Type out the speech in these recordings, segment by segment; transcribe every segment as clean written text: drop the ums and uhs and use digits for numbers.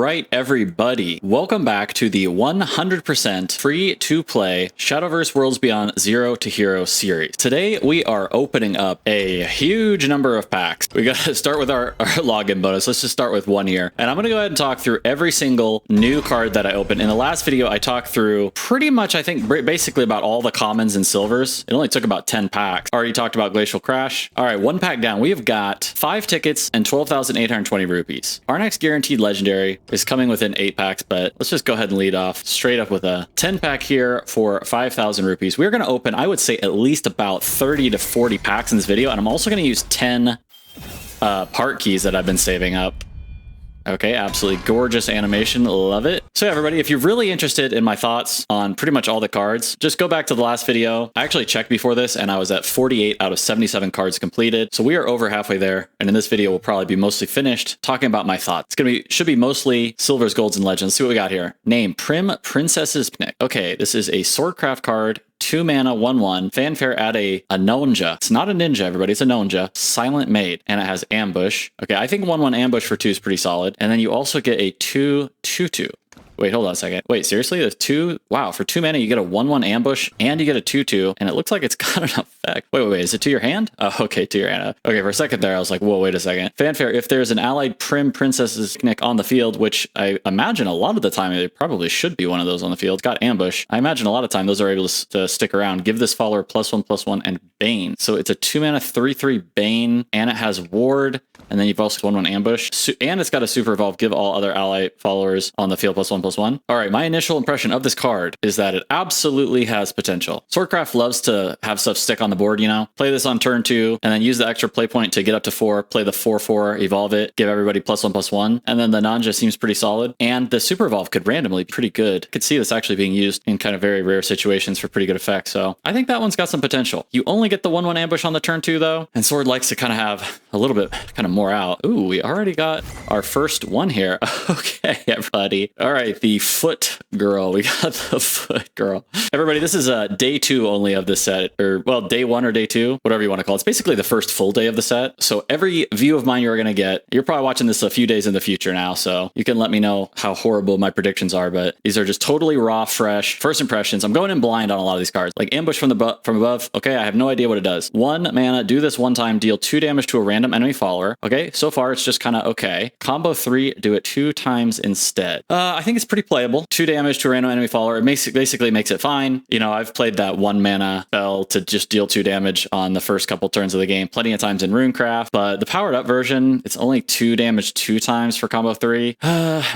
right, everybody. Welcome back to the 100% free-to-play Shadowverse Worlds Beyond Zero to Hero series. Today, we are opening up a huge number of packs. We got to start with our login bonus. Let's just start with one here. And I'm going to go ahead and talk through every single new card that I opened. In the last video, I talked through pretty much, I think, basically about all the commons and silvers. It only took about 10 packs. Already talked about Glacial Crash. All right, one pack down. We have got 5 tickets and 12,820 rupees. Our next guaranteed legendary is coming within 8 packs, but let's just go ahead and lead off straight up with a 10 pack here for 5,000 rupees. We're going to open, I would say, at least about 30 to 40 packs in this video, and I'm also going to use 10 part keys that I've been saving up. Okay, absolutely gorgeous animation. Love it. So everybody, if you're really interested in my thoughts on pretty much all the cards, just go back to the last video. I actually checked before this and I was at 48 out of 77 cards completed. So we are over halfway there. And in this video, we'll probably be mostly finished talking about my thoughts. Should be mostly silvers, golds, and legends. Let's see what we got here. Name, Prim Princess's Picnic. Okay, this is a Swordcraft card. 2 mana, 1/1. Fanfare at a Nonja. It's not a ninja, everybody. It's a Nonja. Silent Maid. And it has Ambush. Okay, I think 1/1 Ambush for 2 is pretty solid. And then you also get a 2/2/2. Wait, hold on a second. Wait, seriously? The 2? Wow, for 2 mana, you get a 1/1 Ambush and you get a 2/2, and it looks like it's got an effect. Wait, is it to your hand? Oh, okay, to your hand. Okay, for a second there, I was like, whoa, wait a second. Fanfare, if there's an allied Prim Princess's Picnic on the field, which I imagine a lot of the time, it probably should be one of those on the field, got Ambush. I imagine a lot of time those are able to stick around. Give this follower +1/+1 and Bane. So it's a 2 mana 3/3 Bane, and it has Ward, and then you've also got 1/1 Ambush, and it's got a Super Evolve. Give all other ally followers on the field +1/+1. All right, my initial impression of this card is that it absolutely has potential. Swordcraft loves to have stuff stick on the board, you know? Play this on turn 2, and then use the extra play point to get up to 4, play the 4/4, evolve it, give everybody +1/+1, and then the Nanja seems pretty solid, and the Super Evolve could randomly be pretty good. Could see this actually being used in kind of very rare situations for pretty good effect, so I think that one's got some potential. You only get the 1/1 Ambush on the turn 2, though, and Sword likes to kind of have a little bit kind of more out. Ooh, we already got our first one here. Okay, everybody. All right, the Foot Girl. We got the Foot Girl. Everybody, this is day 2 only of this set, or well, day 1 or day 2, whatever you want to call it. It's basically the first full day of the set. So every view of mine you're going to get, you're probably watching this a few days in the future now, so you can let me know how horrible my predictions are, but these are just totally raw, fresh first impressions. I'm going in blind on a lot of these cards. Like Ambush from above. Okay, I have no idea what it does. 1 mana, do this 1 time, deal 2 damage to a random enemy follower. Okay, so far it's just kind of okay. Combo 3, do it 2 times instead. I think it's pretty playable. 2 damage to a random enemy follower. It basically makes it fine. You know, I've played that 1 mana spell to just deal 2 damage on the first couple turns of the game plenty of times in Runecraft, but the powered up version, it's only 2 damage 2 times for combo 3.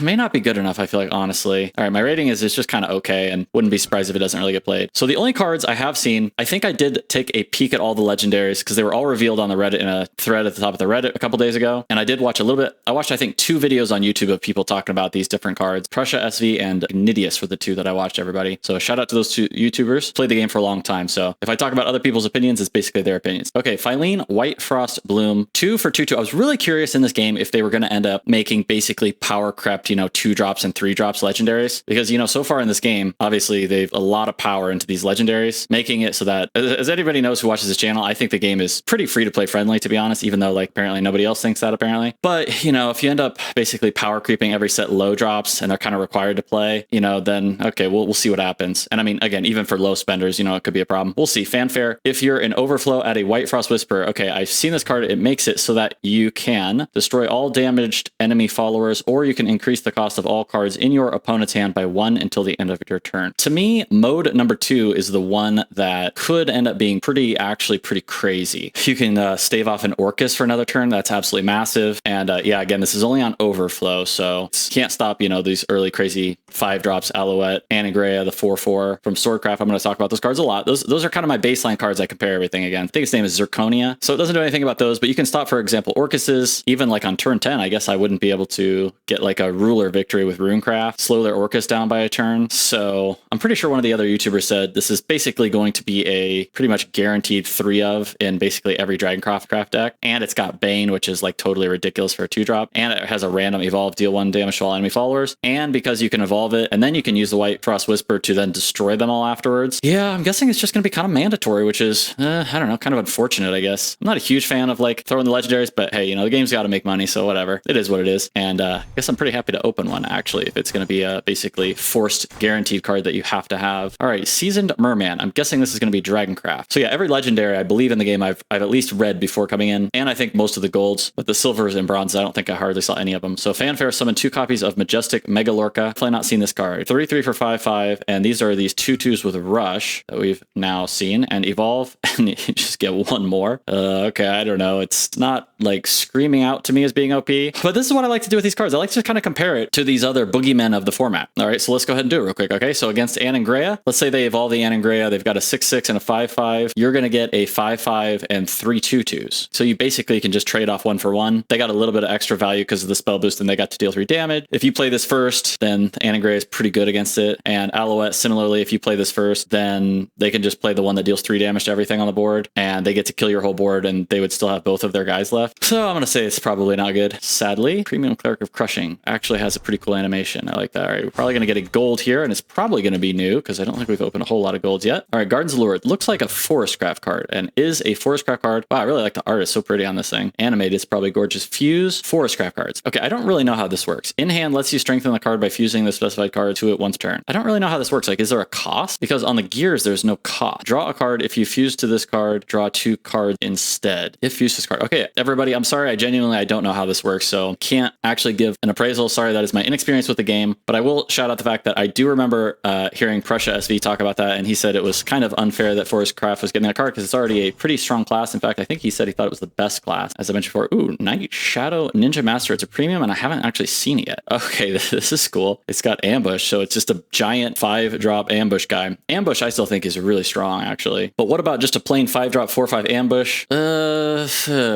May not be good enough, I feel like, honestly. All right, my rating is it's just kind of okay, and wouldn't be surprised if it doesn't really get played. So the only cards I have seen, I think I did take a peek at all the legendaries because they were all revealed on the Reddit in a thread at the top of the Reddit a couple days ago, and I did watch a little bit. I watched, I think, 2 videos on YouTube of people talking about these different cards. Prussia SV and Ignidius were the 2 that I watched, everybody. So shout out to those 2 YouTubers. Played the game for a long time, so if I talk about other people's opinions, it's basically their opinions. Okay, Phylene, White Frost Bloom, 2 for 2/2. I was really curious in this game if they were going to end up making basically power crept, 2 drops and 3 drops legendaries, because, so far in this game, obviously they've a lot of power into these legendaries, making it so that, as anybody knows who watches this channel, I think the game is pretty free to play friendly, to be honest, even though apparently nobody else thinks that apparently. But, if you end up basically power creeping every set low drops and they're kind of required to play, then okay, we'll see what happens. And I mean, again, even for low spenders, it could be a problem. We'll see. Fanfare, if you're an overflow at a White Frost Whisperer, okay, I've seen this card. It makes it so that you can destroy all damaged enemy followers, or you can increase the cost of all cards in your opponent's hand by 1 until the end of your turn. To me, mode number 2 is the one that could end up being actually pretty crazy. You can stave off an Orcus for another turn. That's absolutely massive. And yeah, again, this is only on overflow, so can't stop, these early crazy 5 drops. Alouette, Anagrea, the 4/4 from Swordcraft. I'm going to talk about those cards a lot. Those are kind of my baseline cards I compare everything against. I think its name is Zirconia, so it doesn't do anything about those, but you can stop, for example, Orcuses. Even like on turn 10, I guess I wouldn't be able to get like a ruler victory with Runecraft, slow their Orcus down by a turn. So I'm pretty sure one of the other YouTubers said this is basically going to be a pretty much guaranteed 3 of in basically every Dragoncraft deck. And it's got Bane, which is like totally ridiculous for a 2-drop. And it has a random evolve, deal 1 damage to all enemy followers. And because you can evolve it, and then you can use the White Frost Whisper to then destroy them all afterwards. Yeah, I'm guessing it's just going to be kind of mandatory, which is, I don't know, kind of unfortunate, I guess. I'm not a huge fan of like throwing the legendaries, but hey, you know, the game's got to make money, so whatever. It is what it is. And I guess I'm pretty happy to open one, actually, if it's going to be a basically forced guaranteed card that you have to have. All right, Seasoned Merman. I'm guessing this is going to be Dragoncraft. So yeah, every legendary I believe in the game I've at least read before coming in, and I think most of the golds, but the silvers and bronzes, I don't think I hardly saw any of them. So Fanfare summon 2 copies of Majestic Megalorca. Definitely not seen this card. 3/3 for 5/5, and these are these 2/2s with Rush that we've now seen, and Evolve, and you just get one more. Okay, I don't know. It's not like screaming out to me as being OP, but this is what I like to do with these cards. I like to kind of compare it to these other boogeymen of the format. All right, so let's go ahead and do it real quick. Okay, so against Anangrea, let's say they evolve the Anangrea. They've got a 6/6 and a 5/5. You're going to get a 5/5 and 3 2/2s. So you basically can just trade off 1 for 1. They got a little bit of extra value because of the spell boost, and they got to deal 3 damage. If you play this first, then Anangrea is pretty good against it. And Alouette, similarly, if you play this first, then they can just play the one that deals 3 damage to everything on the board, and they get to kill your whole board, and they would still have both of their guys left. So I'm going to say it's probably not good. Sadly, Premium Cleric of Crushing actually has a pretty cool animation. I like that. All right, we're probably going to get a gold here, and it's probably going to be new because I don't think we've opened a whole lot of golds yet. All right, Garden's Lure. It looks like a Forestcraft card, and is a Forestcraft card. Wow, I really like the art. It's so pretty on this thing. Animated, it's probably gorgeous. Fuse Forestcraft cards. Okay, I don't really know how this works. In hand lets you strengthen the card by fusing the specified card to it once per turn. I don't really know how this works. Like, is there a cost? Because on the gears, there's no cost. Draw a card. If you fuse to this card, draw 2 cards instead. If fuse this card. Okay, everybody, I'm sorry. I don't know how this works, so can't actually give an appraisal. Sorry, that is my inexperience with the game, but I will shout out the fact that I do remember hearing Prussia SV talk about that, and he said it was kind of unfair that Forestcraft was getting that card because it's already a pretty strong class. In fact, I think he said he thought it was the best class. As I mentioned before, ooh, Night Shadow Ninja Master. It's a premium, and I haven't actually seen it yet. Okay, this is cool. It's got Ambush, so it's just a giant 5-drop ambush guy. Ambush, I still think is really strong, actually. But what about just a plain 5-drop 4/5 ambush?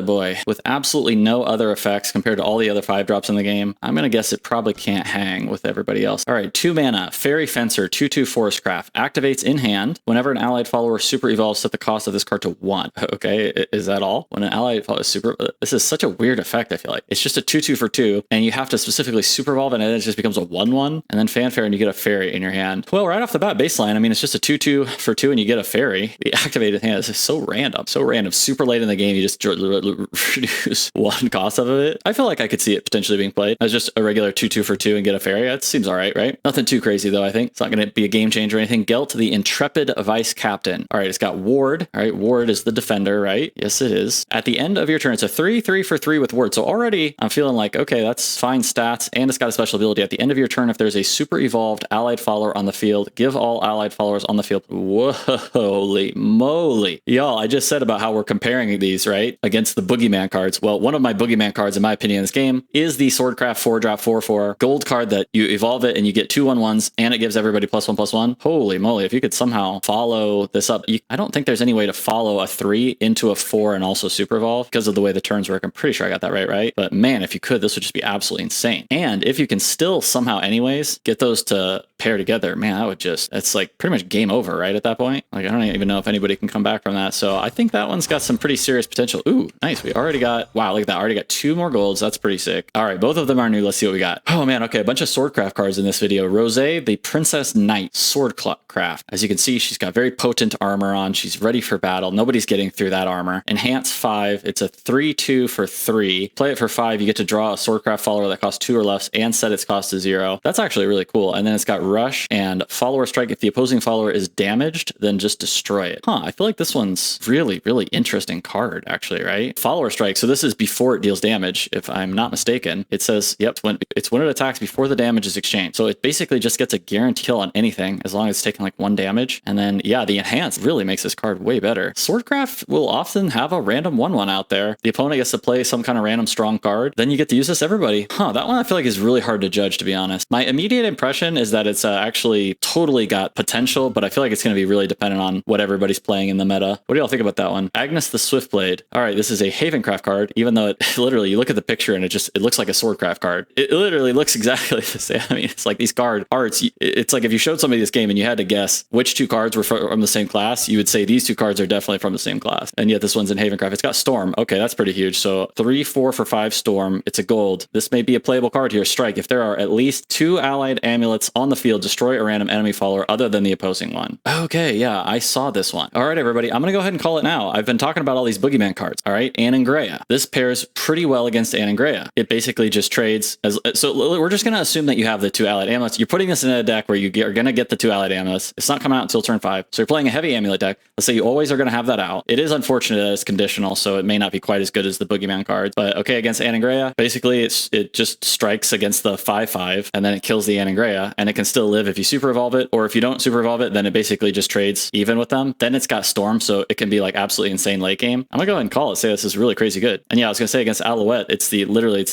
Boy, with absolutely no other effects compared to all the other 5-drops in the game, I'm gonna guess it probably can't hang with everybody else. All right, 2 mana, Fairy Fencer, 2/2 Forestcraft, activates in hand. Whenever an allied follower super evolves, set the cost of this card to 1. Okay, is that all? When an allied follower super, this is such a weird effect. I feel like it's just a 2/2 for 2, and you have to specifically super evolve, and then it just becomes a 1/1, and then Fanfare, and you get a fairy in your hand. Well, right off the bat, baseline, I mean, it's just a 2/2 for 2, and you get a fairy. The activated hand is so random, so random. Super late in the game, you just reduce 1 cost of it. I feel like I could see it potentially being played as just a regular 2/2 for 2 and get a fairy. That seems all right, right? Nothing too crazy though. I think it's not going to be a game changer or anything. Gelt, the Intrepid Vice Captain. All right, it's got Ward. All right, Ward is the defender, right? Yes, it is. At the end of your turn, it's a 3/3 for 3 with Ward. So already I'm feeling like, okay, that's fine stats, and it's got a special ability. At the end of your turn, if there's a super evolved allied follower on the field, give all allied followers on the field. Whoa, holy moly. Y'all, I just said about how we're comparing these, right, against the Boogeyman cards. Well, one of my Boogeyman cards, in my opinion, in this game is the Swordcraft 4-drop 4/4 gold card that you evolve it and you get 2 1/1s, and it gives everybody +1/+1. Holy moly, if you could somehow follow this up. I don't think there's any way to follow a 3 into a 4 and also super evolve because of the way the turns work. I'm pretty sure I got that right? But man, if you could, this would just be absolutely insane. And if you can still somehow anyways get those to pair together, man, that would just, it's like pretty much game over, right, at that point? Like, I don't even know if anybody can come back from that. So I think that one's got some pretty serious potential. Ooh, nice. We already got, wow, look at that. Already got 2 more golds. That's pretty sick. All right, both of them are new. Let's see what we got. Oh man, okay, a bunch of Swordcraft cards in this video. Rosé, the Princess Knight Swordcraft. As you can see, she's got very potent armor on. She's ready for battle. Nobody's getting through that armor. Enhance 5. It's a 3/2 for 3. Play it for 5. You get to draw a Swordcraft follower that costs 2 or less and set its cost to 0. That's actually really cool. And then it's got Rush and Follower Strike. If the opposing follower is damaged, then just destroy it. I feel like this one's really, really interesting card, actually, right? Follower Strike. So this is before it deals damage, if I'm not mistaken. It says, yep, it's when it attacks before the damage is exchanged. So it basically just gets a guaranteed kill on anything as long as it's taking like 1 damage. And then, yeah, the Enhance really makes this card way better. Swordcraft will often have a random 1/1 out there. The opponent gets to play some kind of random strong card. Then you get to use this everybody. That one I feel like is really hard to judge, to be honest. My immediate impression is that it's actually totally got potential, but I feel like it's going to be really dependent on what everybody's playing in the meta. What do y'all think about that one? Agnes the Swiftblade. All right, this is a Havencraft card, even though it literally, you look at the picture and it looks like a Swordcraft card. It literally looks exactly the same. I mean, it's like these card arts. It's like if you showed somebody this game and you had to guess which 2 cards were from the same class, you would say these 2 cards are definitely from the same class. And yet this one's in Havencraft. It's got Storm. Okay, that's pretty huge. So 3/4 for 5 Storm. It's a gold. This may be a playable card here. Strike. If there are at least least 2 allied amulets on the field, destroy a random enemy follower other than the opposing one. Okay, yeah, I saw this one. All right, everybody, I'm going to go ahead and call it now. I've been talking about all these boogeyman cards. All right, Anangrea. This pairs pretty well against Anangrea. It basically just trades as, so we're just going to assume that you have the 2 allied amulets. You're putting this in a deck where you are going to get the 2 allied amulets. It's not coming out until turn 5. So you're playing a heavy amulet deck. Let's say you always are going to have that out. It is unfortunate that it's conditional, so it may not be quite as good as the boogeyman cards. But okay, against Anangrea, basically it just strikes against the 5/5, and then it kills the Anangrea, and it can still live if you super evolve it, or if you don't super evolve it, then it basically just trades even with them. Then it's got Storm, so it can be like absolutely insane late game. I'm gonna go ahead and call it, say this is really crazy good. And yeah, I was gonna say against Alouette, it's the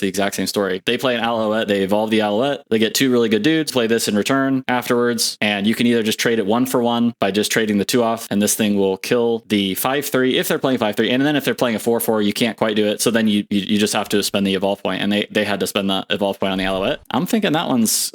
exact same story. They play an Alouette, they evolve the Alouette, they get 2 really good dudes, play this in return afterwards, and you can either just trade it 1 for 1 by just trading the 2 off, and this thing will kill the 5/3 if they're playing 5/3, and then if they're playing a 4/4, you can't quite do it. So then you just have to spend the evolve point, and they had to spend the evolve point on the Alouette. I'm thinking that one's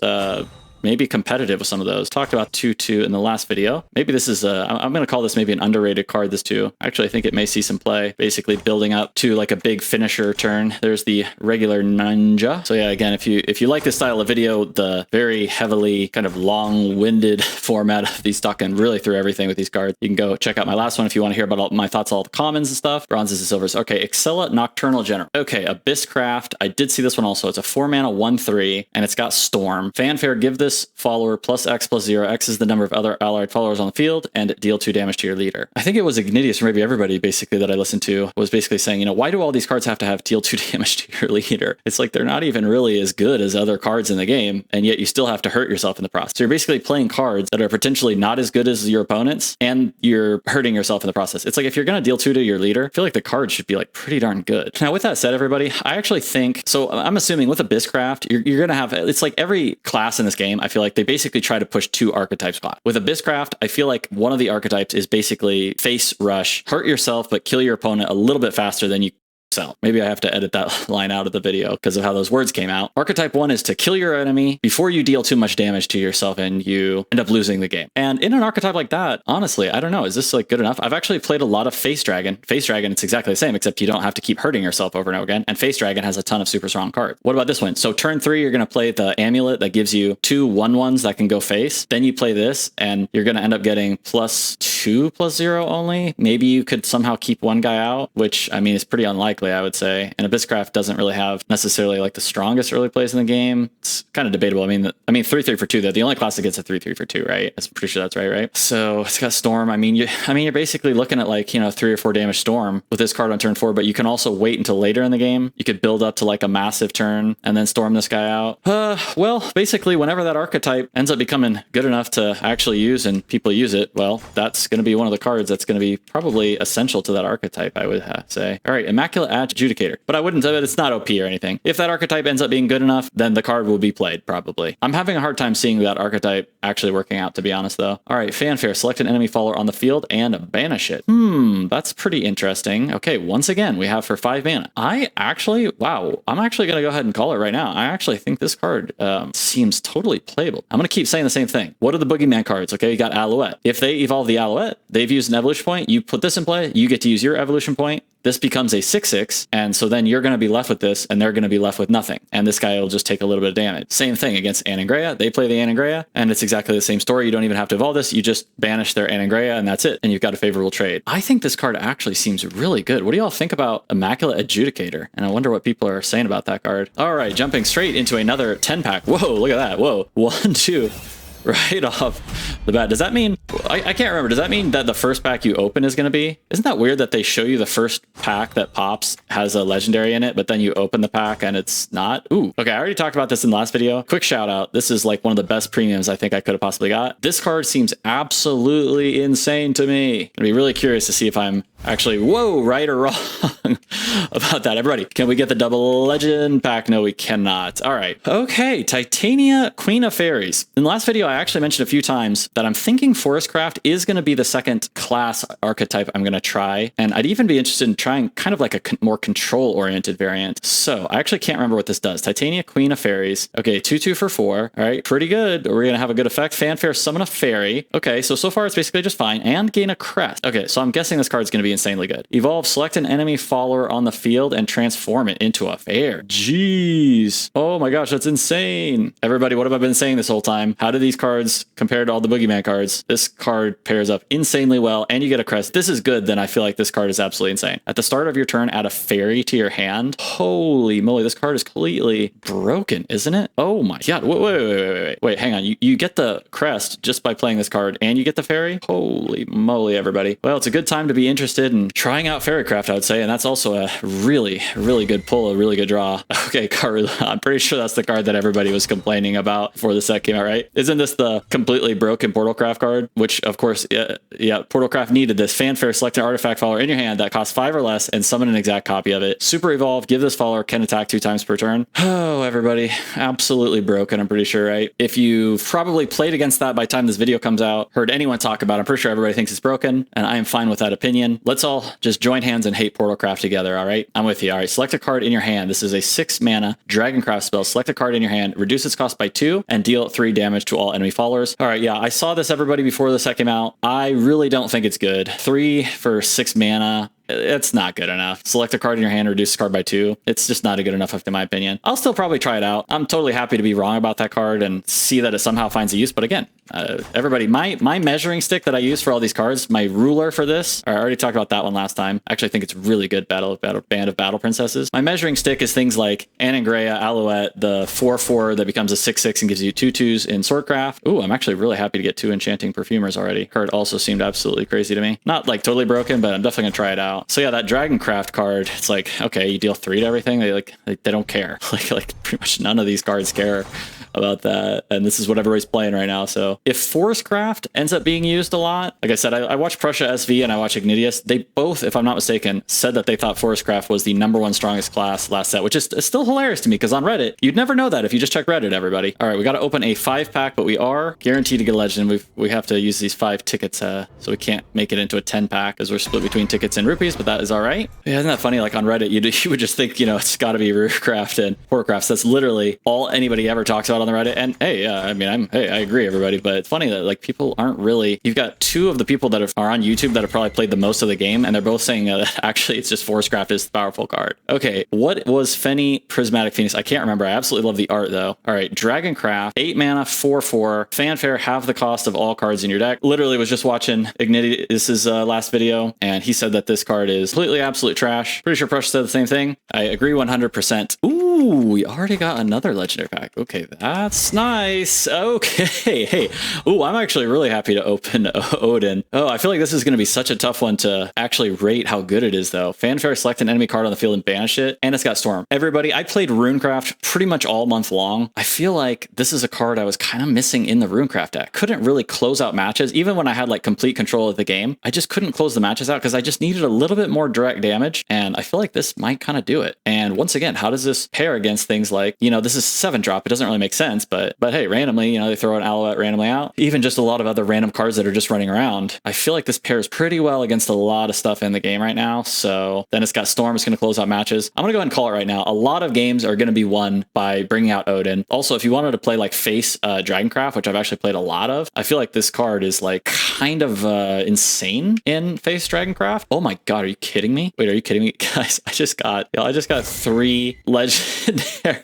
maybe competitive with some of those. Talked about 2/2 in the last video. Maybe this is I'm going to call this maybe an underrated card, this 2. Actually, I think it may see some play, basically building up to like a big finisher turn. There's the regular ninja. So yeah, again, if you like this style of video, the very heavily kind of long-winded format of these talking really through everything with these cards, you can go check out my last one if you want to hear about all my thoughts, all the commons and stuff. Bronzes and silvers. Okay, Excella Nocturnal General. Okay, Abysscraft. I did see this one also. It's a 4-mana 1/3, and it's got Storm. Fanfare, give this follower plus X plus 0. X is the number of other allied followers on the field, and deal 2 damage to your leader. I think it was Ignidius, or maybe everybody basically that I listened to was basically saying, you know, why do all these cards have to have deal 2 damage to your leader? It's like they're not even really as good as other cards in the game, and yet you still have to hurt yourself in the process. So you're basically playing cards that are potentially not as good as your opponents, and you're hurting yourself in the process. It's like if you're going to deal 2 to your leader, I feel like the card should be like pretty darn good. Now, with that said, everybody, I actually think, so I'm assuming with Abysscraft, you're going to have, it's like every class in this game, I feel like they basically try to push 2 archetypes. With Abysscraft, I feel like one of the archetypes is basically face rush, hurt yourself, but kill your opponent a little bit faster than you sell. Maybe I have to edit that line out of the video because of how those words came out. Archetype 1 is to kill your enemy before you deal too much damage to yourself and you end up losing the game. And in an archetype like that, honestly, I don't know, is this like good enough? I've actually played a lot of Face Dragon. Face Dragon, it's exactly the same, except you don't have to keep hurting yourself over and over again. And Face Dragon has a ton of super strong cards. What about this one? So turn 3, you're going to play the amulet that gives you 2 1/1s that can go face. Then you play this and you're going to end up getting +2 +0 only. Maybe you could somehow keep one guy out, which I mean is pretty unlikely, I would say. And Abysscraft doesn't really have necessarily like the strongest early plays in the game. It's kind of debatable. I mean 3/3 for 2 though. The only class that gets a 3/3 for 2, right? I'm pretty sure that's right? So it's got Storm. I mean you're basically looking at like, 3 or 4 damage Storm with this card on turn 4, but you can also wait until later in the game. You could build up to like a massive turn and then storm this guy out. Well, basically whenever that archetype ends up becoming good enough to actually use and people use it, well, that's going to be one of the cards that's going to be probably essential to that archetype, I would say. All right, Immaculate Adjudicator. But I wouldn't say that it's not OP or anything. If that archetype ends up being good enough, then the card will be played, probably. I'm having a hard time seeing that archetype actually working out, to be honest, though. All right, Fanfare. Select an enemy follower on the field and banish it. That's pretty interesting. Okay, once again, we have for 5 mana. I'm actually going to go ahead and call it right now. I actually think this card seems totally playable. I'm going to keep saying the same thing. What are the boogeyman cards? Okay, you got Alouette. If they evolve the Alouette, they've used an evolution point. You put this in play, you get to use your evolution point. This becomes a 6/6, and so then you're going to be left with this, and they're going to be left with nothing. And this guy will just take a little bit of damage. Same thing against Anangrea. They play the Anangrea, and it's exactly the same story. You don't even have to evolve this. You just banish their Anangrea, and that's it. And you've got a favorable trade. I think this card actually seems really good. What do y'all think about Immaculate Adjudicator? And I wonder what people are saying about that card. All right, jumping straight into another 10-pack. Whoa, look at that. Whoa, 1, 2... right off the bat. Does that mean, I can't remember, does that mean that the first pack you open is going to be, isn't that weird that they show you the first pack that pops has a legendary in it, but then you open the pack and it's not? Ooh, okay, I already talked about this in the last video. Quick shout out, this is like one of the best premiums I think I could have possibly got. This card seems absolutely insane to me. I'd be really curious to see if I'm actually, right or wrong about that. Everybody, can we get the double legend pack? No, we cannot. All right. Okay, Titania, Queen of Fairies. In the last video, I actually mentioned a few times that I'm thinking Forestcraft is going to be the second class archetype I'm going to try. And I'd even be interested in trying kind of like a more control-oriented variant. So I actually can't remember what this does. Titania, Queen of Fairies. Okay, 2/2 for 4. All right, pretty good. We're going to have a good effect. Fanfare, summon a fairy. Okay, so far it's basically just fine. And gain a crest. Okay, so I'm guessing this card's going to be insanely good. Evolve, select an enemy follower on the field and transform it into a fair. Jeez. Oh my gosh, that's insane. Everybody, what have I been saying this whole time? How do these cards compare to all the Boogeyman cards? This card pairs up insanely well, and you get a crest. This is good, then I feel like this card is absolutely insane. At the start of your turn, add a fairy to your hand. Holy moly, this card is completely broken, isn't it? Oh my god. Wait, hang on. You get the crest just by playing this card, and you get the fairy? Holy moly, everybody. Well, it's a good time to be interested in trying out Fairycraft, I would say, and that's also a really, really good pull, a really good draw. Okay, card. I'm pretty sure that's the card that everybody was complaining about before the set came out, right? Isn't this the completely broken Portalcraft card? Which, of course, yeah, Portalcraft needed this. Fanfare, select an artifact follower in your hand that costs 5 or less and summon an exact copy of it. Super Evolve, give this follower can attack 2 times per turn. Oh, everybody. Absolutely broken, I'm pretty sure, right? If you've probably played against that by the time this video comes out, heard anyone talk about it, I'm pretty sure everybody thinks it's broken, and I am fine with that opinion. Let's all just join hands and hate Portalcraft together, all right? I'm with you. All right, select a card in your hand. This is a 6 mana Dragoncraft spell. Select a card in your hand, reduce its cost by 2, and deal 3 damage to all enemy followers. All right, yeah, I saw this, everybody, before the set came out. I really don't think it's good. 3 for 6 mana. It's not good enough. Select a card in your hand, reduce the card by 2. It's just not a good enough, in my opinion. I'll still probably try it out. I'm totally happy to be wrong about that card and see that it somehow finds a use. But again, everybody, my measuring stick that I use for all these cards, my ruler for this, I already talked about that one last time. Actually, I think it's really good. Band of Battle Princesses. My measuring stick is things like Anangrea, Alouette, the 4/4 that becomes a 6/6 and gives you 2/2s in Swordcraft. Ooh, I'm actually really happy to get 2 Enchanting Perfumers already. Card also seemed absolutely crazy to me. Not like totally broken, but I'm definitely gonna try it out. So yeah, that Dragoncraft card, it's like, okay, you deal 3 to everything. They don't care. Like pretty much none of these cards care about that, and this is what everybody's playing right now. So if Forestcraft ends up being used a lot, like I said, I watched Prussia SV and I watched Ignitius. They both, if I'm not mistaken, said that they thought Forestcraft was the #1 strongest class last set, which is still hilarious to me, because on Reddit, you'd never know that if you just check Reddit, everybody. All right, we got to open a 5-pack, but we are guaranteed to get a legend. We have to use these 5 tickets, so we can't make it into a 10-pack because we're split between tickets and rupees, but that is all right. Yeah, isn't that funny? Like on Reddit, you would just think, it's got to be Roofcraft and Portcraft. That's literally all anybody ever talks about on the Reddit. And hey, I mean, I agree, everybody, but it's funny that like people aren't really. You've got 2 of the people that are on YouTube that have probably played the most of the game, and they're both saying that actually it's just Forestcraft is the powerful card. Okay, what was Fenny Prismatic Phoenix? I can't remember. I absolutely love the art though. All right, Dragoncraft, 8 mana, 4/4, Fanfare, half the cost of all cards in your deck. Literally was just watching Ignitius's last video, and he said that this card is completely absolute trash. Pretty sure Prussia said the same thing. I agree 100%. Ooh, we already got another legendary pack. Okay, that's nice. Okay, hey. Ooh, I'm actually really happy to open Odin. Oh, I feel like this is going to be such a tough one to actually rate how good it is, though. Fanfare, select an enemy card on the field and banish it, and it's got Storm. Everybody, I played Runecraft pretty much all month long. I feel like this is a card I was kind of missing in the Runecraft deck. Couldn't really close out matches, even when I had like complete control of the game. I just couldn't close the matches out because I just needed a little bit more direct damage, and I feel like this might kind of do it. And once again, how does this pair against things like, this is 7-drop. It doesn't really make sense, but hey, randomly, they throw an Alouette randomly out. Even just a lot of other random cards that are just running around. I feel like this pairs pretty well against a lot of stuff in the game right now. So then it's got Storm. It's going to close out matches. I'm going to go ahead and call it right now. A lot of games are going to be won by bringing out Odin. Also, if you wanted to play like face Dragoncraft, which I've actually played a lot of, I feel like this card is like kind of insane in face Dragoncraft. Oh my god, are you kidding me? Wait, are you kidding me? Guys, I just got 3 legendary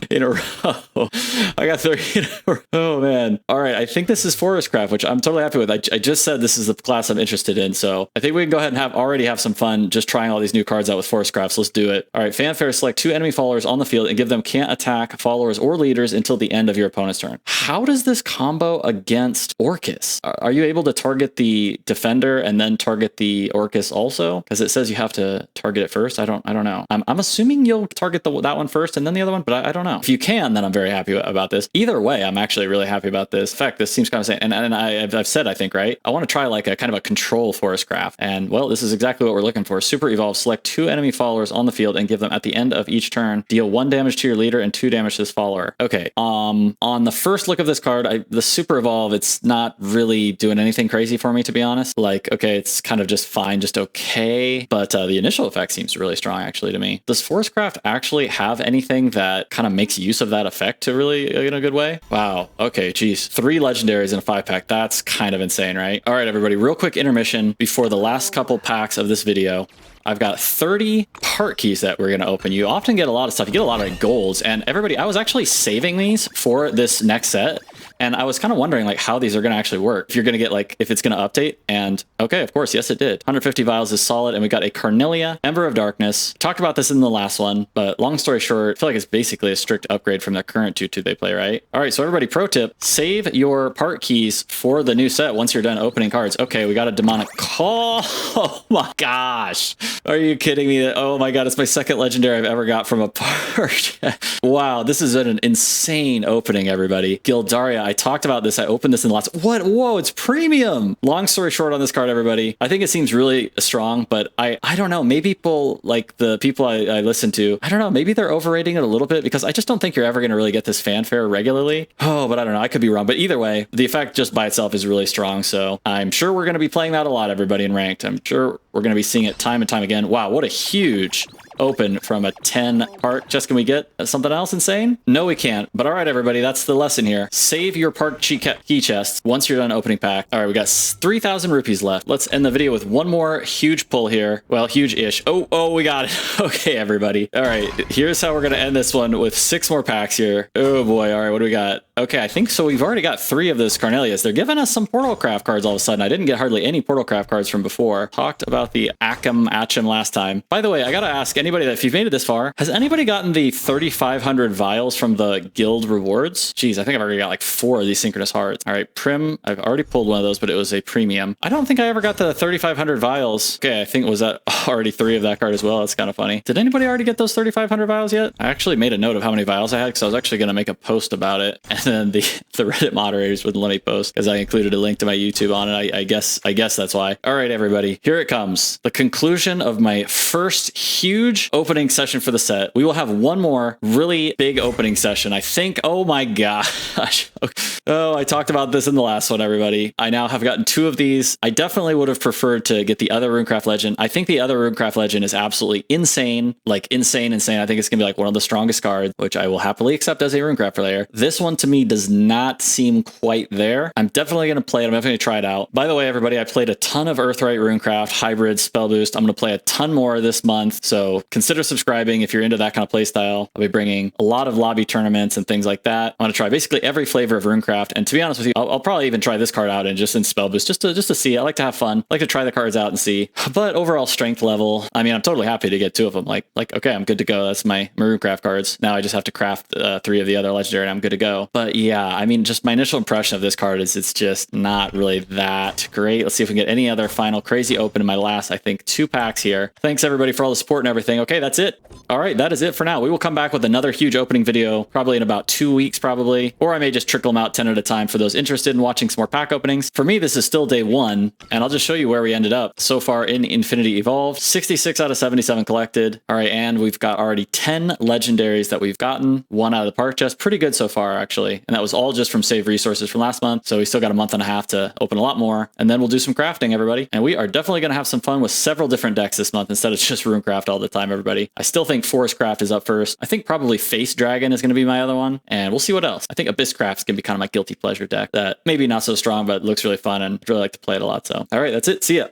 in a row. I got 3 in a row. Oh man. All right, I think this is Forestcraft, which I'm totally happy with. I just said this is the class I'm interested in, so I think we can go ahead and already have some fun just trying all these new cards out with Forestcraft. So let's do it. All right, Fanfare, select 2 enemy followers on the field and give them can't attack followers or leaders until the end of your opponent's turn. How does this combo against Orcus? Are you able to target the defender and then target the Orcus also? Because it says you have to target it first. I don't know. I'm assuming you'll target that one first and then the other one, but I don't know. If you can, then I'm very happy about this. Either way, I'm actually really happy about this. In fact, this seems kind of insane. And I've said, I think, right? I want to try like a kind of a control Forestcraft. And well, this is exactly what we're looking for. Super Evolve, select 2 enemy followers on the field and give them at the end of each turn, deal 1 damage to your leader and 2 damage to this follower. Okay. On the first look of this card, the Super Evolve, it's not really doing anything crazy for me, to be honest. Like, okay, it's kind of just fine, just okay. But the initial effect seems really strong, actually, to me. Does Forestcraft actually have anything that kind of makes use of that effect? to really in a good way. Wow. Okay, geez. 3 legendaries in a 5-pack. That's kind of insane, right? All right, everybody, real quick intermission before the last couple packs of this video. I've got 30 part keys that we're going to open. You often get a lot of stuff. You get a lot of golds. And everybody, I was actually saving these for this next set. And I was kind of wondering like how these are going to actually work. If you're going to get like, if it's going to update. And okay, of course, yes, it did. 150 vials is solid. And we got a Carnelia, Ember of Darkness. Talked about this in the last one, but long story short, I feel like it's basically a strict upgrade from the current 2-2 they play, right? All right, so everybody, pro tip, save your part keys for the new set once you're done opening cards. Okay, we got a demonic call. Oh my gosh. Are you kidding me? Oh my God, it's my second legendary I've ever got from a part. Wow, this is an insane opening, everybody. Gildaria, I talked about this. I opened this in the last... What? Whoa, it's premium. Long story short on this card, everybody. I think it seems really strong, but I don't know. Maybe people, like the people I listen to, I don't know. Maybe they're overrating it a little bit because I just don't think you're ever going to really get this fanfare regularly. Oh, but I don't know. I could be wrong. But either way, the effect just by itself is really strong. So I'm sure we're going to be playing that a lot, everybody, in ranked. I'm sure we're going to be seeing it time and time again. Wow, what a huge open from a 10 part. Just can we get something else insane? No, we can't. But all right, everybody, that's the lesson here. Save your part key chests once you're done opening pack. All right, we got 3,000 rupees left. Let's end the video with one more huge pull here. Well, huge-ish. Oh, we got it. Okay, everybody. All right, here's how we're going to end this one with 6 more packs here. Oh boy. All right, what do we got? Okay, I think so. We've already got 3 of those Carnelias. They're giving us some Portal Craft cards all of a sudden. I didn't get hardly any Portal Craft cards from before. Talked about the Achim last time. By the way, I got to ask anybody that if you've made it this far, has anybody gotten the 3,500 vials from the guild rewards? Geez, I think I've already got like 4 of these synchronous hearts. All right, Prim, I've already pulled one of those, but it was a premium. I don't think I ever got the 3,500 vials. Okay, I think was that already 3 of that card as well. That's kind of funny. Did anybody already get those 3,500 vials yet? I actually made a note of how many vials I had because I was actually going to make a post about it. And then the Reddit moderators wouldn't let me post because I included a link to my YouTube on it. I guess that's why. All right, everybody, here it comes. The conclusion of my first huge opening session for the set. We will have one more really big opening session, I think. Oh my gosh. Oh, I talked about this in the last one, everybody. I now have gotten 2 of these. I definitely would have preferred to get the other Runecraft Legend. I think the other Runecraft Legend is absolutely insane. Like insane. I think it's gonna be like one of the strongest cards, which I will happily accept as a Runecraft player. This one to me does not seem quite there. I'm definitely gonna play it. I'm definitely gonna try it out. By the way, everybody, I played a ton of Earthright Runecraft, Hybrid, Spell Boost. I'm gonna play a ton more this month. So consider subscribing if you're into that kind of play style. I'll be bringing a lot of lobby tournaments and things like that. I'm gonna try basically every flavor of Runecraft. And to be honest with you, I'll probably even try this card out and just in Spell Boost just to see. I like to have fun. I like to try the cards out and see. But overall strength level, I mean, I'm totally happy to get 2 of them. Like okay, I'm good to go. That's my Runecraft cards. Now I just have to craft 3 of the other legendary and I'm good to go. But yeah, I mean, just my initial impression of this card is it's just not really that great. Let's see if we can get any other final crazy open in my last, I think, 2 packs here. Thanks everybody for all the support and everything. Okay, that's it. All right, that is it for now. We will come back with another huge opening video probably in about 2 weeks probably, or I may just trickle them out 10 at a time for those interested in watching some more pack openings. For me, this is still day 1, and I'll just show you where we ended up so far in Infinity Evolved. 66 out of 77 collected. All right, and we've got already 10 legendaries that we've gotten. 1 out of the park chest. Pretty good so far, actually. And that was all just from save resources from last month. So we still got a month and a half to open a lot more. And then we'll do some crafting, everybody. And we are definitely going to have some fun with several different decks this month instead of just Runecraft all the time, everybody. I still think Forest Craft is up first. I think probably Face Dragon is going to be my other one. And we'll see what else. I think Abyss Craft is going to be kind of my guilty pleasure deck that maybe not so strong, but looks really fun and I'd really like to play it a lot. So, all right, that's it. See ya.